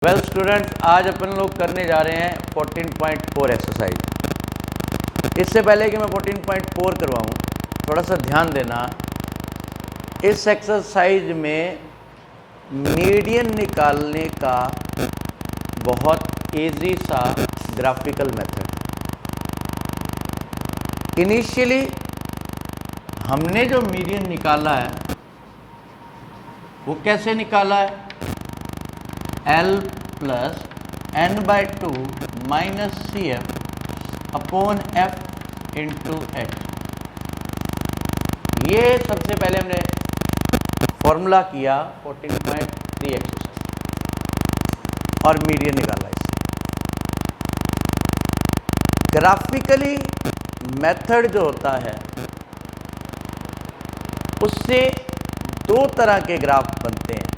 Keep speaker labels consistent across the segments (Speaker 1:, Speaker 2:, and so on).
Speaker 1: Well students, आज अपन लोग करने जा रहे हैं 14.4 एक्सरसाइज। इससे पहले कि मैं 14.4 करवाऊँ, थोड़ा सा ध्यान देना। इस एक्सरसाइज में मीडियन निकालने का बहुत इजी सा ग्राफिकल मेथड। इनिशियली हमने जो मीडियन निकाला है वो कैसे निकाला है? L plus n/2 minus CF upon F into H। ये सबसे पहले हमने फॉर्मूला किया 14.3 एक्सरसाइज और मीडियन निकाला इससे। ग्राफिकली मेथड जो होता है उससे दो तरह के ग्राफ बनते हैं।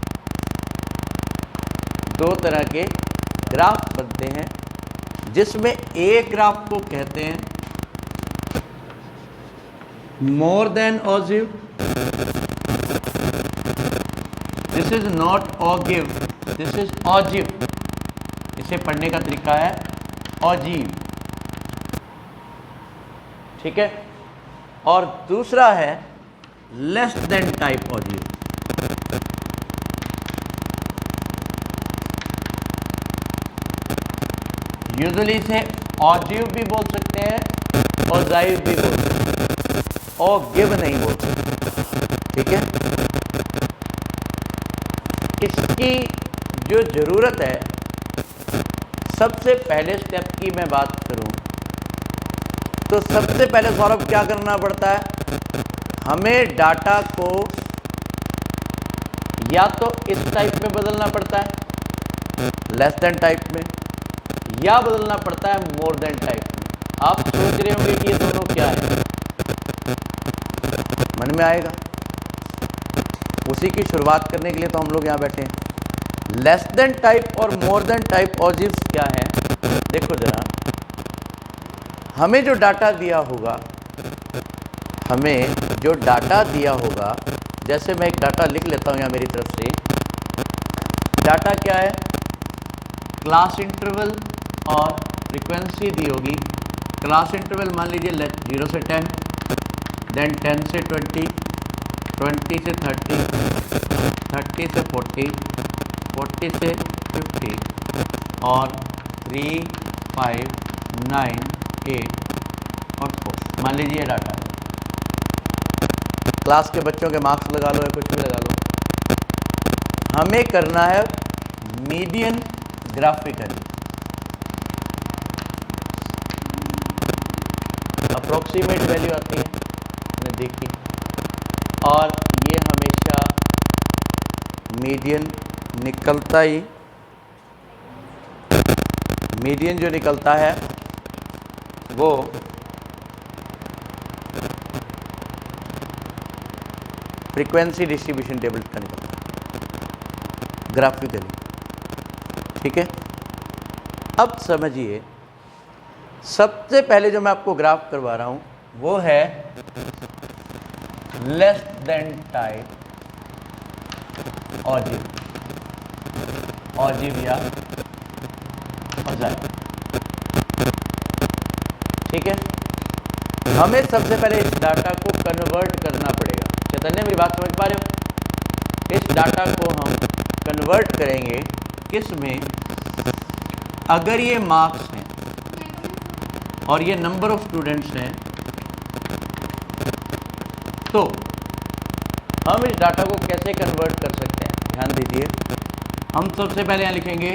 Speaker 1: दो तरह के ग्राफ बनते हैं जिसमें एक ग्राफ को कहते हैं more than ogive, this is not ogive, this is ogive. इसे पढ़ने का तरीका है ऑजीव, ठीक है। और दूसरा है लेस देन टाइप ऑजिव। यूजुअली इसे ऑजिव भी बोल सकते हैं और जाइव भी बोल सकते हैं, और गिव नहीं बोल सकते, ठीक है। इसकी जो ज़रूरत है, सबसे पहले स्टेप की मैं बात करूं तो सबसे पहले सौरभ क्या करना पड़ता है? हमें डाटा को या तो इस टाइप में बदलना पड़ता है लेस देन टाइप में, या बदलना पड़ता है मोर देन टाइप में। आप सोच रहे होंगे कि ये दोनों क्या है, मन में आएगा। उसी की शुरुआत करने के लिए तो हम लोग यहाँ बैठे हैं। लेस देन टाइप और मोर देन टाइप ऑजिव्स क्या है? देखो जरा, हमें जो डाटा दिया होगा, जैसे मैं एक डाटा लिख लेता हूँ यहाँ मेरी तरफ से। डाटा क्या है? क्लास इंटरवल और फ्रीक्वेंसी दी होगी। क्लास इंटरवल मान लीजिए 0 से 10, देन 10 से 20, 20 से 30, 30 से 40, 40 से 50 और 3, 5, 9, 8 और 4। मान लीजिए डाटा है। क्लास के बच्चों के मार्क्स लगा लो या कुछ भी लगा लो। हमें करना है मीडियन ग्राफिकली। अप्रोक्सीमेट वैल्यू आती है, हमने देखी, और ये हमेशा मीडियन निकलता ही। मीडियन जो निकलता है वो फ्रीक्वेंसी डिस्ट्रीब्यूशन टेबल का निकलता है ग्राफिकली, ठीक है। अब समझिए, सबसे पहले जो मैं आपको ग्राफ करवा रहा हूं वो है लेस देन टाइप ऑजिव, ऑजिव या ऑजाइव, ठीक है। हमें सबसे पहले इस डाटा को कन्वर्ट करना पड़ेगा। चैतन्य, मेरी बात समझ पा रहे हो? इस डाटा को हम कन्वर्ट करेंगे किस में? अगर ये मार्क्स हैं और ये नंबर ऑफ स्टूडेंट्स हैं, तो हम इस डाटा को कैसे कन्वर्ट कर सकते हैं? ध्यान दीजिए, हम सबसे पहले यहाँ लिखेंगे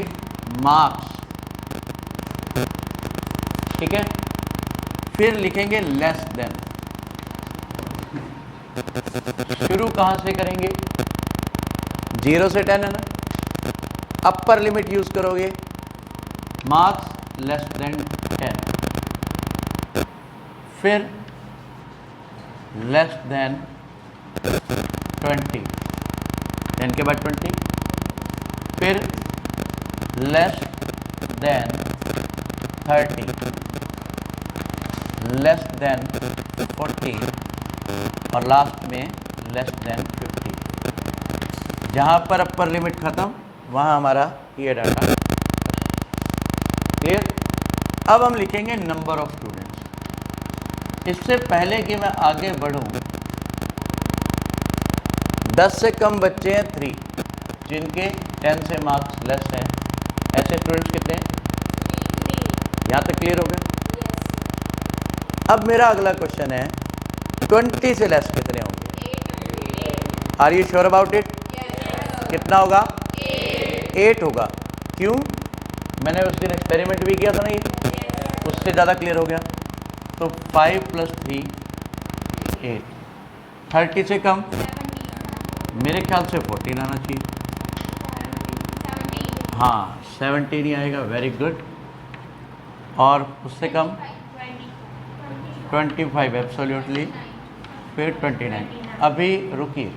Speaker 1: मार्क्स, ठीक है। फिर लिखेंगे लेस देन। शुरू कहाँ से करेंगे? 0 से 10 है ना, अपर लिमिट यूज करोगे, मार्क्स लेस देन 10, फिर लेस देन 20, 10 के बाद 20, फिर लेस देन 30, लेस देन 40 और लास्ट में लेस देन 50। जहाँ पर अपर लिमिट ख़त्म, वहाँ हमारा ये डाटा क्लियर। अब हम लिखेंगे नंबर ऑफ स्टूडेंट्स। इससे पहले कि मैं आगे बढ़ूं, 10 से कम बच्चे हैं 3, जिनके 10 से मार्क्स लेस हैं। ऐसे स्टूडेंट्स कितने हैं? यहाँ तक क्लियर हो गया? अब मेरा अगला क्वेश्चन है 20 से लेस कितने होंगे? Are you sure about it? कितना होगा? 8 होगा। क्यों? मैंने उस दिन एक्सपेरिमेंट भी किया था ना, ये उससे ज़्यादा क्लियर हो गया। तो 5 + 3 8। 30 से कम मेरे ख्याल से 14 आना चाहिए। हाँ 17 ही आएगा, वेरी गुड। और उससे कम 25 एब्सोल्युटली, फिर 29। अभी रुकिए,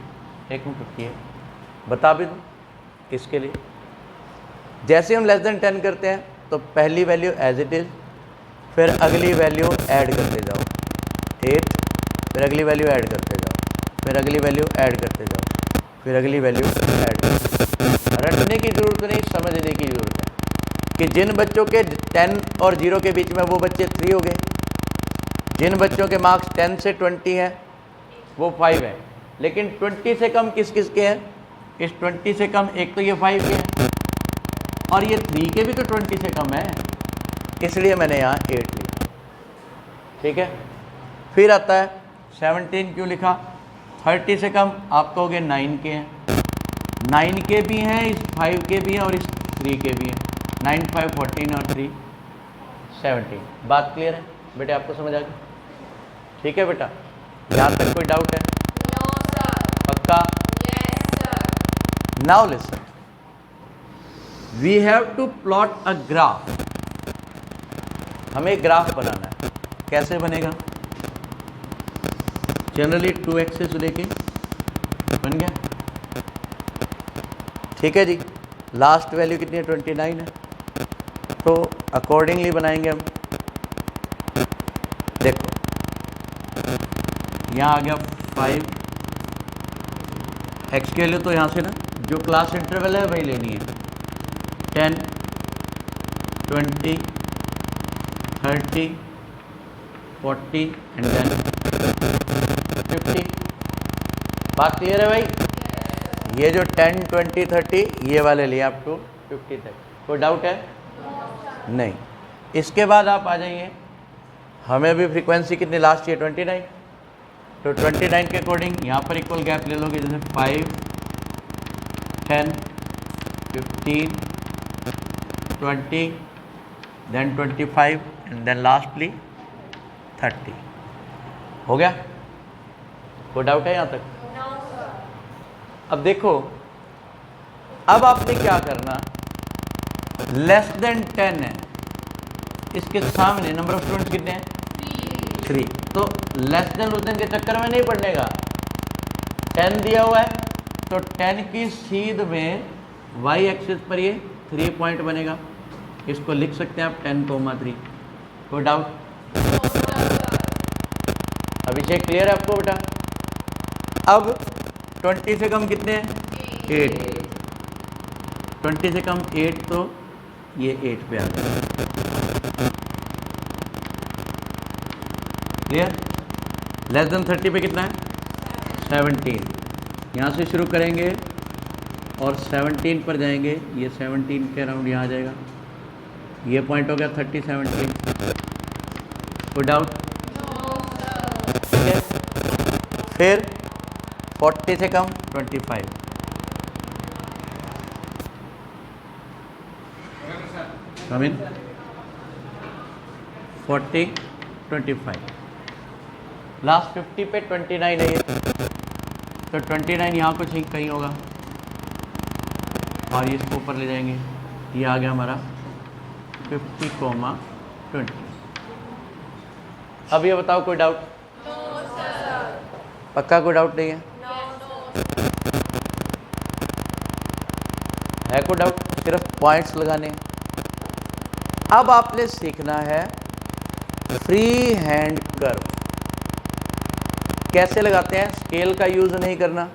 Speaker 1: एक मिनट रुकिए, बता भी दूँ इसके लिए। जैसे हम लेस देन 10 करते हैं तो पहली वैल्यू एज इट इज़, फिर अगली वैल्यू ऐड करते जाओ 8, फिर अगली वैल्यू ऐड करते जाओ, फिर अगली वैल्यू ऐड करते जाओ, फिर अगली वैल्यू ऐड करते। रटने की ज़रूरत नहीं, समझने की ज़रूरत है कि जिन बच्चों के 10 और 0 के बीच में वो बच्चे 3 हो गए, जिन बच्चों के मार्क्स 10 से 20 हैं वो 5 है। लेकिन 20 से कम किस किस के हैं? इस 20 से कम एक तो ये 5 के हैं, और ये 3 के भी तो 20 से कम है, इसलिए मैंने यहाँ 8 लिखा। ठीक है। फिर आता है 17 क्यों लिखा? 30 से कम आप कहोगे 9 के हैं, 9 के भी हैं, इस 5 के भी हैं और इस 3 के भी हैं। 9 5 14 और 3 17। बात क्लियर है बेटे? आपको समझ आ गई? ठीक है बेटा, यहाँ तक कोई डाउट है? पक्का? Now listen, we have to plot a graph. हमें ग्राफ बनाना है। कैसे बनेगा? जनरली 2 एक्सेस लेके बन गया। ठीक है जी। लास्ट वैल्यू कितनी है? 29 है। तो अकॉर्डिंगली बनाएंगे हम। देखो यहाँ आ गया 5 एक्स के लिए, तो यहाँ से ना जो क्लास इंटरवल है वही लेनी है। 10 20 30 40 एंड देन 50। बात क्लियर है भाई? ये जो 10 20 30 ये वाले लिए अप टू 50 तक। कोई डाउट है? नहीं। इसके बाद आप आ जाइए, हमें भी फ्रीक्वेंसी कितनी लास्ट है? 29। तो 29 के अकॉर्डिंग यहाँ पर इक्वल गैप ले लोगे, जैसे 5 10 15 20 देन 25 एंड देन लास्टली 30। हो गया? कोई डाउट है यहाँ तक? अब देखो, अब आपने क्या करना, लेस देन 10 है, इसके सामने नंबर ऑफ स्टूडेंट्स कितने हैं? 3। तो लेस देन उस दिन के चक्कर में नहीं पड़ने का। 10 दिया हुआ है तो 10 की सीध में y एक्सिस पर ये 3 पॉइंट बनेगा, इसको लिख सकते हैं आप 10,3। कोई डाउट? अभिषेक क्लियर है आपको बेटा? अब 20 से कम कितने हैं? 8। 20 से कम 8, तो ये 8 पे आ गया। क्लियर? लेस देन 30 पे कितना है? 17। यहाँ से शुरू करेंगे और 17 पर जाएंगे, ये 17 के अराउंड यहाँ आ जाएगा। ये पॉइंट हो गया 30 17। कोई डाउट? ठीक है। फिर 40 से कम 25। कम इन 40 25। लास्ट 50 पे 29 है ये, तो 29 यहाँ कुछ ही कहीं होगा और ये इसको ऊपर ले जाएंगे। ये आ गया हमारा 50,20। अब ये बताओ, कोई डाउट? पक्का कोई डाउट नहीं है? है कोई डाउट? सिर्फ पॉइंट्स लगाने हैं। अब आपने सीखना है फ्री हैंड कर्व कैसे लगाते हैं। स्केल का यूज़ नहीं करना,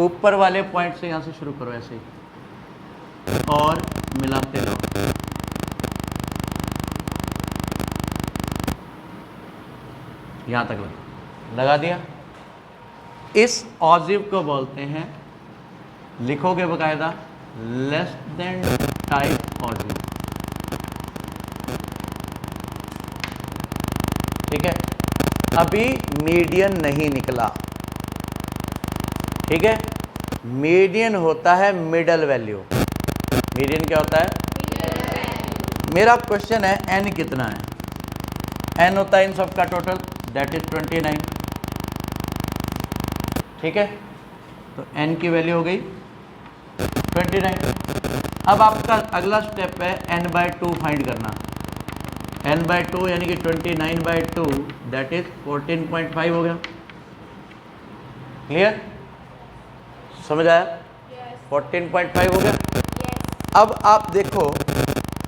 Speaker 1: ऊपर वाले पॉइंट से यहाँ से शुरू करो ऐसे ही और मिलाते रहो। यहाँ तक लगा दिया। इस ऑजिव को बोलते हैं, लिखोगे बकायदा, लेस देन टाइप ऑजिव। ठीक है, अभी मीडियन नहीं निकला। ठीक है, मीडियन होता है मिडल वैल्यू। मीडियन क्या होता है? मेरा क्वेश्चन है एन कितना है? एन होता है इन सब का टोटल, दैट इज 29। ठीक है, तो एन की वैल्यू हो गई 29। अब आपका अगला स्टेप है n/2 फाइंड करना। n/2 यानी कि 29/2 दैट इज 14.5 हो गया। क्लियर? समझ आया? 14.5 हो गया। अब आप देखो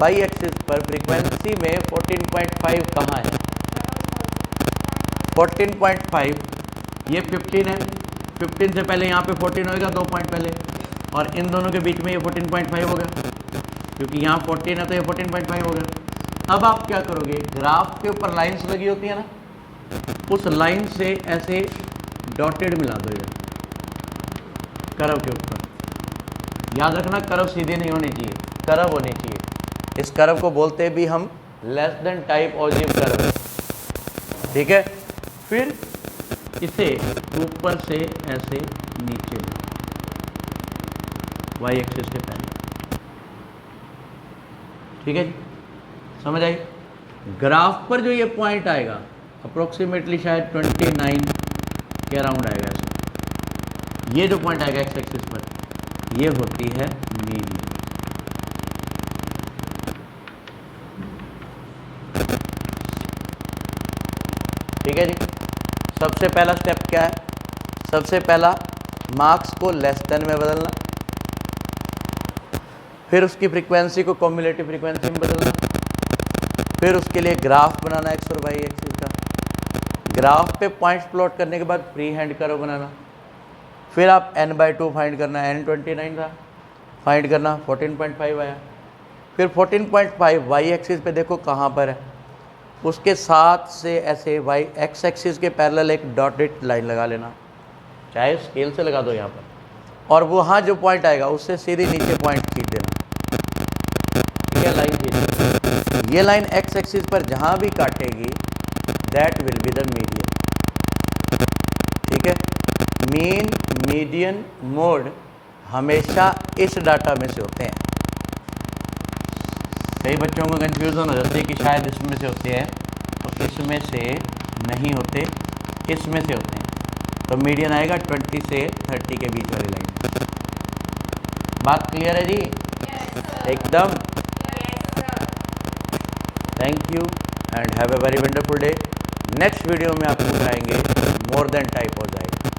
Speaker 1: वाई एक्सिस पर फ्रीक्वेंसी में 14.5 कहाँ है? 14.5 ये 15 है। 15 से पहले यहाँ पे 14 होएगा 2 पॉइंट पहले, और इन दोनों के बीच में ये 14.5 हो गया, क्योंकि यहाँ 14 है तो ये 14.5 हो गया। अब आप क्या करोगे? ग्राफ के ऊपर लाइंस लगी होती है ना, उस लाइन से ऐसे डॉटेड मिला दो इधर कर्व के ऊपर। याद रखना कर्व सीधे नहीं होनी चाहिए, कर्व होनी चाहिए। इस कर्व को बोलते भी हम लेस देन टाइप ऑजिव कर्व। ठीक है, फिर इसे ऊपर से ऐसे नीचे वाई एक्सिस के पहले। ठीक है जी, समझ आई? ग्राफ पर जो ये पॉइंट आएगा अप्रोक्सीमेटली शायद 29 के अराउंड आएगा ऐसे। ये जो पॉइंट आएगा एक्स एक्सिस पर, ये होती है मीडियन। ठीक है जी, सबसे पहला स्टेप क्या है? सबसे पहला मार्क्स को लेस देन में बदलना, फिर उसकी फ्रीक्वेंसी को कॉम्युलेटिव फ्रीक्वेंसी में बदलना, फिर उसके लिए ग्राफ बनाना एक्स और वाई एक्सिस का। ग्राफ पे पॉइंट्स प्लॉट करने के बाद फ्री हैंड कर्व बनाना, फिर आप n/2 फाइंड करना, n 29 था, फाइंड करना 14.5 आया, फिर 14.5 वाई एक्सिस पे देखो कहाँ पर है, उसके साथ से ऐसे वाई एक्स एक्सिस के पैरेलल एक डॉटेड लाइन लगा लेना, चाहे स्केल से लगा दो यहाँ पर, और वहाँ जो पॉइंट आएगा उससे सीधे नीचे पॉइंट खींच देना। ठीक है, लाइन खींच, ये लाइन एक्स एक्सिस पर जहाँ भी काटेगी that will be the median. ठीक है, मीन मीडियन मोड हमेशा इस डाटा में से होते हैं। कई बच्चों को कन्फ्यूज़न हो जाती है कि शायद इसमें से होते हैं, तो इसमें से नहीं होते, इसमें से होते हैं। तो मीडियन आएगा 20 से 30 के बीच वाली लाइन। बात क्लियर है जी? एकदम। Thank you and have a very wonderful day. Next video में आपको बताएंगे मोर देन टाइप हो जाएगा।